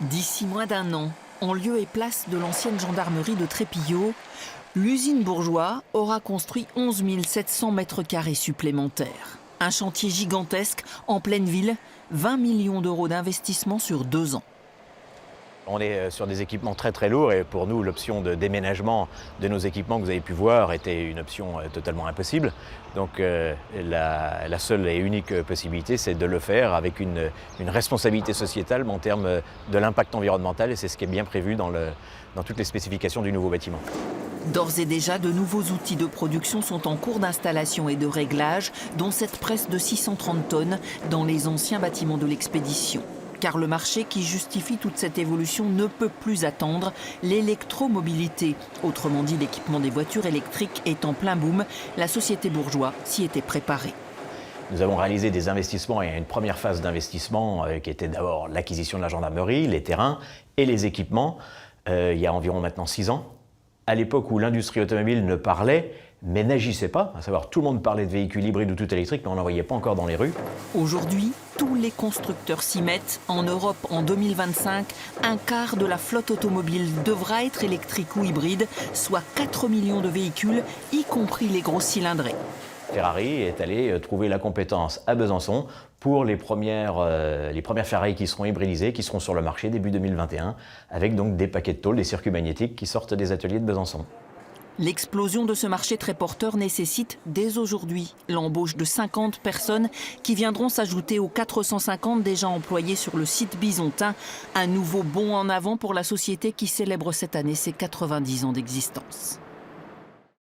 D'ici moins d'un an, en lieu et place de l'ancienne gendarmerie de Trépillot, l'usine Bourgeois aura construit 11 700 mètres carrés supplémentaires. Un chantier gigantesque en pleine ville, 20 millions d'euros d'investissement sur 2 ans. On est sur des équipements très très lourds et pour nous l'option de déménagement de nos équipements que vous avez pu voir était une option totalement impossible. Donc la seule et unique possibilité c'est de le faire avec une responsabilité sociétale en termes de l'impact environnemental et c'est ce qui est bien prévu dans toutes les spécifications du nouveau bâtiment. D'ores et déjà, de nouveaux outils de production sont en cours d'installation et de réglage, dont cette presse de 630 tonnes dans les anciens bâtiments de l'expédition. Car le marché qui justifie toute cette évolution ne peut plus attendre. L'électromobilité, autrement dit l'équipement des voitures électriques, est en plein boom. La société Bourgeois s'y était préparée. Nous avons réalisé des investissements et une première phase d'investissement qui était d'abord l'acquisition de la gendarmerie, les terrains et les équipements, il y a environ maintenant 6 ans. À l'époque où l'industrie automobile ne parlait, mais n'agissait pas, à savoir tout le monde parlait de véhicules hybrides ou tout électriques, mais on n'en voyait pas encore dans les rues. Aujourd'hui, tous les constructeurs s'y mettent. En Europe, en 2025, un quart de la flotte automobile devra être électrique ou hybride, soit 4 millions de véhicules, y compris les gros cylindrés. Ferrari est allé trouver la compétence à Besançon pour les premières Ferrari qui seront hybridisées, qui seront sur le marché début 2021, avec donc des paquets de tôle, des circuits magnétiques qui sortent des ateliers de Besançon. L'explosion de ce marché très porteur nécessite dès aujourd'hui l'embauche de 50 personnes qui viendront s'ajouter aux 450 déjà employés sur le site bisontin. Un nouveau bond en avant pour la société qui célèbre cette année ses 90 ans d'existence.